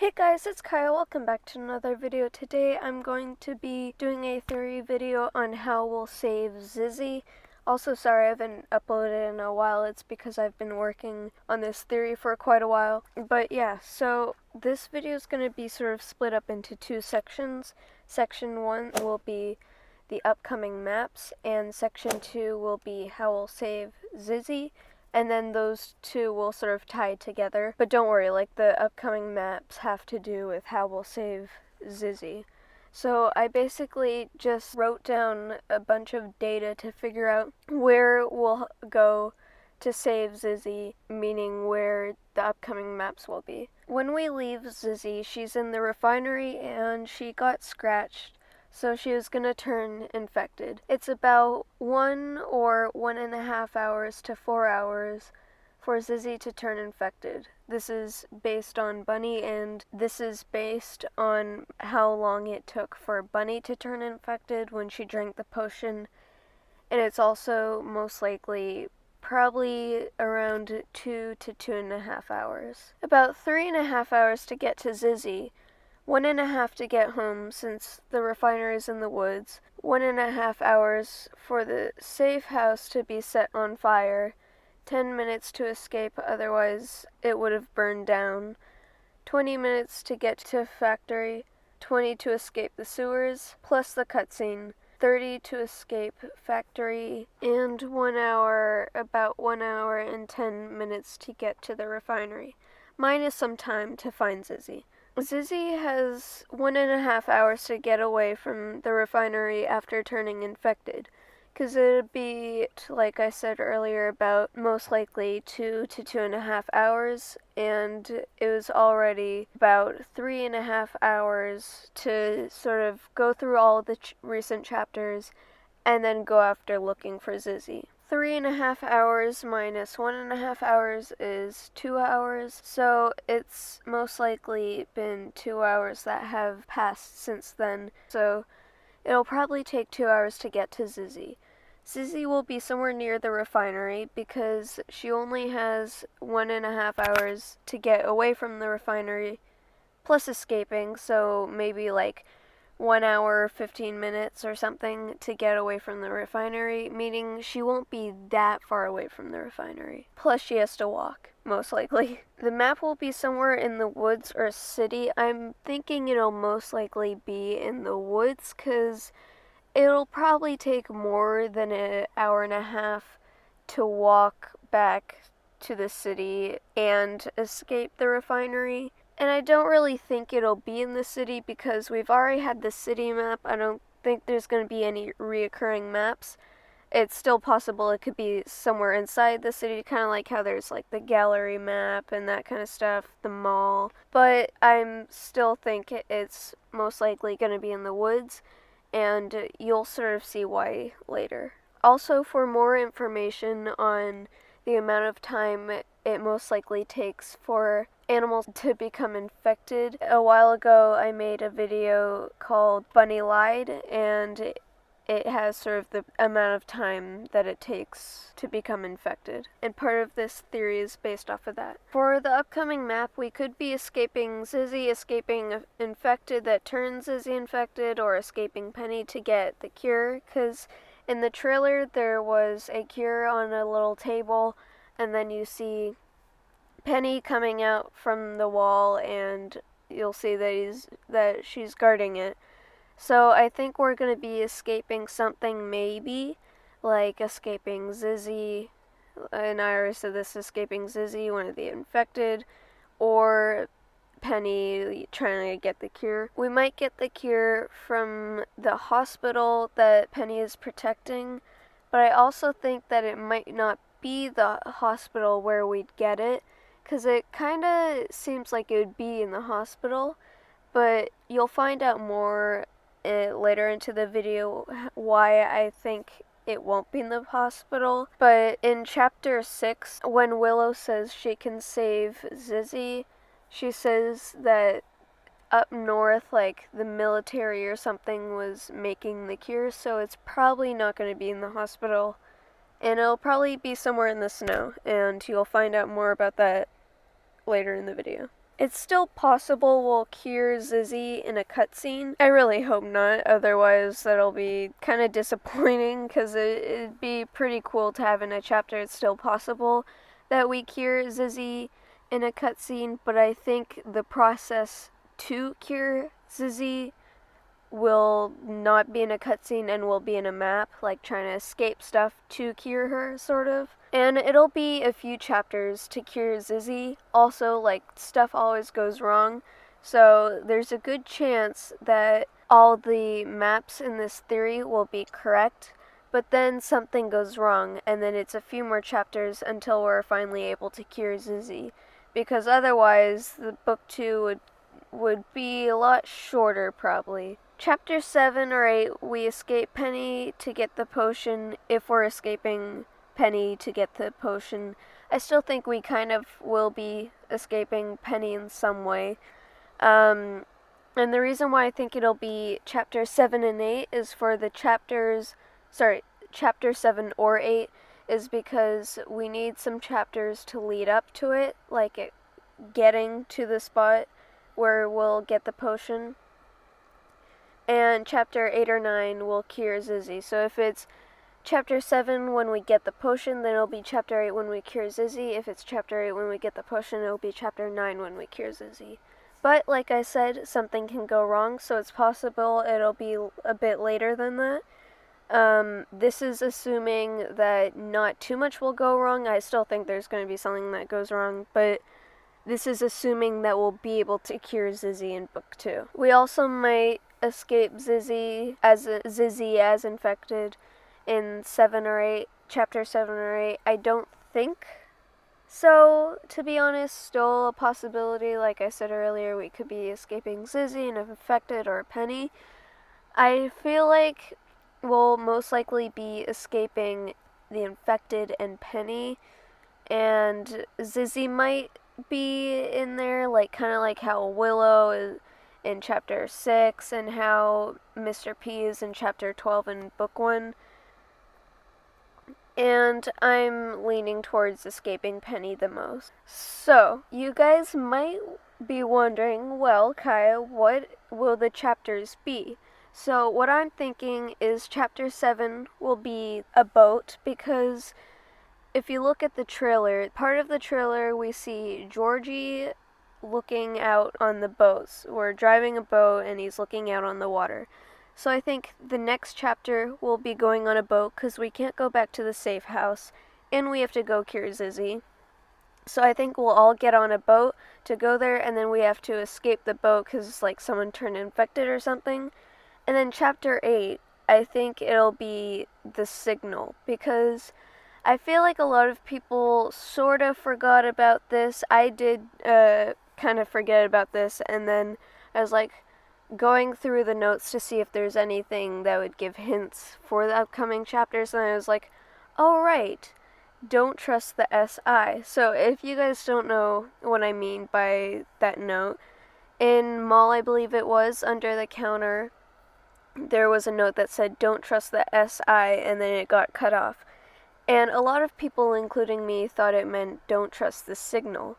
Hey guys, it's Kyle. Welcome back to another video. Today I'm going to be doing a theory video on how we'll save Zizzy. Also, sorry I haven't uploaded in a while. It's because I've been working on this theory for quite a while. But yeah, so this video is going to be sort of split up into two sections. Section 1 will be the upcoming maps, and Section 2 will be how we'll save Zizzy. And then those two will sort of tie together. But don't worry, like, the upcoming maps have to do with how we'll save Zizzy. So I basically just wrote down a bunch of data to figure out where we'll go to save Zizzy, meaning where the upcoming maps will be. When we leave Zizzy, she's in the refinery and she got scratched, so she was going to turn infected. It's about 1 or 1.5 hours to 4 hours for Zizzy to turn infected. This is based on Bunny, and this is based on how long it took for Bunny to turn infected when she drank the potion. And it's also most likely probably around 2 to 2.5 hours. About 3.5 hours to get to Zizzy. 1.5 to get home since the refinery is in the woods. 1.5 hours for the safe house to be set on fire. 10 minutes to escape, otherwise it would have burned down. 20 minutes to get to factory. 20 to escape the sewers, plus the cutscene. 30 to escape factory, and 1 hour, about 1 hour and 10 minutes to get to the refinery, minus some time to find Zizzy. Zizzy has 1.5 hours to get away from the refinery after turning infected, because it'd be, like I said earlier, about most likely 2 to 2.5 hours, and it was already about 3.5 hours to sort of go through all the recent chapters and then go after looking for Zizzy. 3.5 hours minus 1.5 hours is 2 hours, so it's most likely been 2 hours that have passed since then, so it'll probably take 2 hours to get to Zizzy. Zizzy will be somewhere near the refinery because she only has 1.5 hours to get away from the refinery, plus escaping, so maybe like 1 hour, 15 minutes or something to get away from the refinery, meaning she won't be that far away from the refinery. Plus she has to walk, most likely. The map will be somewhere in the woods or city. I'm thinking it'll most likely be in the woods because it'll probably take more than an hour and a half to walk back to the city and escape the refinery. And I don't really think it'll be in the city because we've already had the city map. I don't think there's going to be any reoccurring maps. It's still possible it could be somewhere inside the city, kind of like how there's like the gallery map and that kind of stuff, the mall. But I still think it's most likely going to be in the woods, and you'll sort of see why later. Also, for more information on the amount of time it most likely takes for animals to become infected, a while ago I made a video called Bunny Lied, and it has sort of the amount of time that it takes to become infected. And part of this theory is based off of that. For the upcoming map, we could be escaping Zizzy, escaping infected that turns Zizzy infected, or escaping Penny to get the cure, because in the trailer there was a cure on a little table, and then you see Penny coming out from the wall, and you'll see that she's guarding it. So I think we're going to be escaping something, maybe, like escaping Zizzy, and I already said this, escaping Zizzy, one of the infected, or Penny trying to get the cure. We might get the cure from the hospital that Penny is protecting, but I also think that it might not be the hospital where we'd get it, because it kind of seems like it would be in the hospital, but you'll find out more later into the video why I think it won't be in the hospital. But in chapter 6, when Willow says she can save Zizzy, she says that up north, like the military or something was making the cure, so it's probably not going to be in the hospital, and it'll probably be somewhere in the snow, and you'll find out more about that later in the video. It's still possible we'll cure Zizzy in a cutscene. I really hope not, otherwise that'll be kind of disappointing, because it'd be pretty cool to have in a chapter it's still possible that we cure Zizzy in a cutscene, but I think the process to cure Zizzy will not be in a cutscene and will be in a map, like trying to escape stuff to cure her, sort of. And it'll be a few chapters to cure Zizzy. Also, like, stuff always goes wrong, so there's a good chance that all the maps in this theory will be correct, but then something goes wrong, and then it's a few more chapters until we're finally able to cure Zizzy, because otherwise the book 2 would be a lot shorter, probably. Chapter 7 or 8, we escape Penny to get the potion, if we're escaping Penny to get the potion. I still think we kind of will be escaping Penny in some way. And the reason why I think it'll be Chapter 7 and 8 is for the Chapter 7 or 8 is because we need some chapters to lead up to it, like it getting to the spot where we'll get the potion. And Chapter 8 or 9 will cure Zizzy. So if it's Chapter 7 when we get the potion, then it'll be Chapter 8 when we cure Zizzy. If it's Chapter 8 when we get the potion, it'll be Chapter 9 when we cure Zizzy. But, like I said, something can go wrong, so it's possible it'll be a bit later than that. This is assuming that not too much will go wrong. I still think there's going to be something that goes wrong, but this is assuming that we'll be able to cure Zizzy in Book 2. We also might escape Zizzy as infected in 7 or 8, Chapter 7 or 8. I don't think so, to be honest. Still a possibility. Like I said earlier, we could be escaping Zizzy and infected or Penny. I feel like we'll most likely be escaping the infected and Penny, and Zizzy might be in there, like kind of like how Willow is in Chapter 6 and how Mr. P is in Chapter 12 in Book 1. And I'm leaning towards escaping Penny the most. So, you guys might be wondering, well, Kaya, what will the chapters be? So, what I'm thinking is Chapter 7 will be a boat, because if you look at the trailer, part of the trailer we see Georgie looking out on the boats. We're driving a boat and he's looking out on the water. So I think the next chapter will be going on a boat, because we can't go back to the safe house and we have to go cure Zizzy. So I think we'll all get on a boat to go there, and then we have to escape the boat because like someone turned infected or something. And then Chapter 8, I think it'll be the signal, because I feel like a lot of people sort of forgot about this. I did kind of forget about this, and then I was like going through the notes to see if there's anything that would give hints for the upcoming chapters, and I was like, oh right, don't trust the SI. So if you guys don't know what I mean by that note, in Mall, I believe it was, under the counter, there was a note that said don't trust the SI, and then it got cut off. And a lot of people, including me, thought it meant don't trust the signal.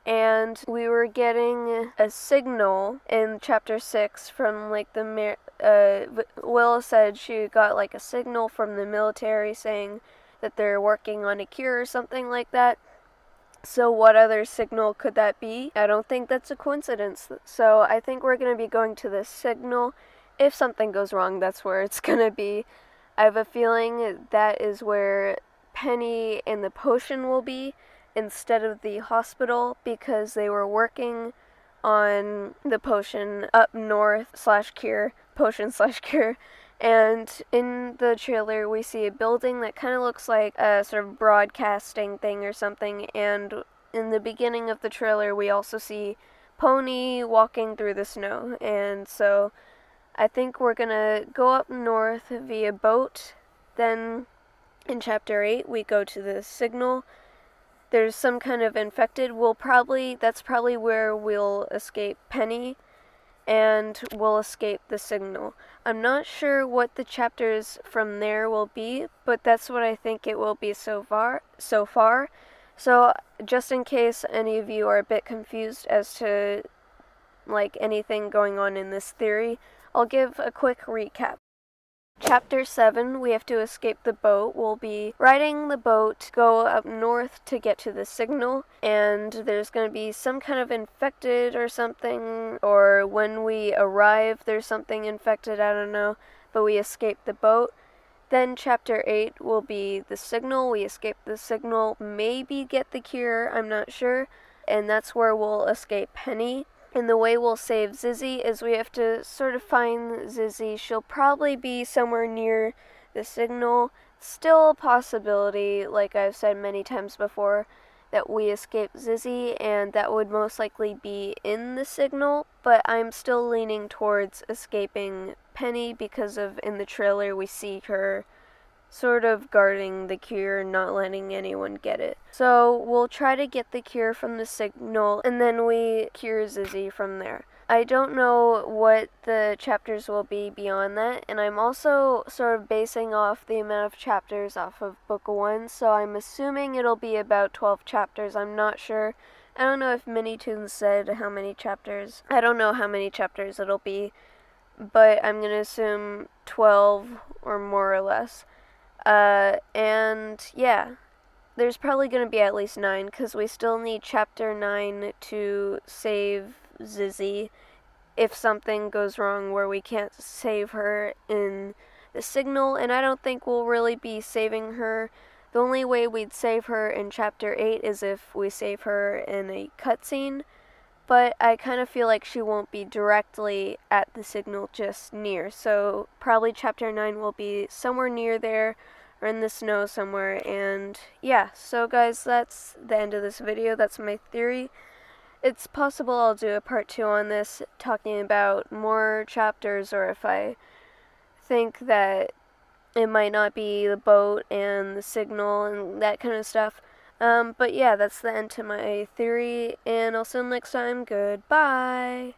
And we were getting a signal in Chapter 6 from like Willow said she got like a signal from the military saying that they're working on a cure or something like that. So what other signal could that be? I don't think that's a coincidence. So I think we're going to be going to this signal. If something goes wrong, that's where it's going to be. I have a feeling that is where Penny and the potion will be, instead of the hospital, because they were working on the potion up north /cure, potion /cure. And in the trailer we see a building that kind of looks like a sort of broadcasting thing or something, and in the beginning of the trailer we also see Pony walking through the snow. And so I think we're gonna go up north via boat, then in Chapter 8 we go to the signal. There's some kind of infected. That's probably where we'll escape Penny, and we'll escape the signal. I'm not sure what the chapters from there will be, but that's what I think it will be so far. So just in case any of you are a bit confused as to like anything going on in this theory, I'll give a quick recap. Chapter 7, we have to escape the boat. We'll be riding the boat, go up north to get to the signal, and there's going to be some kind of infected or something, or when we arrive there's something infected, I don't know, but we escape the boat. Then chapter 8 will be the signal. We escape the signal, maybe get the cure, I'm not sure, and that's where we'll escape Penny. And the way we'll save Zizzy is we have to sort of find Zizzy. She'll probably be somewhere near the signal. Still a possibility, like I've said many times before, that we escape Zizzy, and that would most likely be in the signal, but I'm still leaning towards escaping Penny because of in the trailer we see her sort of guarding the cure, not letting anyone get it. So we'll try to get the cure from the signal, and then we cure Zizzy from there. I don't know what the chapters will be beyond that, and I'm also sort of basing off the amount of chapters off of book 1, so I'm assuming it'll be about 12 chapters. I'm not sure. I don't know if MiniToon said how many chapters. I don't know how many chapters it'll be, but I'm gonna assume 12 or more or less. And yeah, there's probably going to be at least 9 because we still need chapter 9 to save Zizzy if something goes wrong where we can't save her in the signal, and I don't think we'll really be saving her. The only way we'd save her in chapter 8 is if we save her in a cutscene, but I kind of feel like she won't be directly at the signal, just near, so probably chapter 9 will be somewhere near there or in the snow somewhere. And yeah, so guys, that's the end of this video. That's my theory. It's possible I'll do a part 2 on this, talking about more chapters, or if I think that it might not be the boat and the signal and that kind of stuff. But yeah, that's the end to my theory, and I'll see you next time. Goodbye!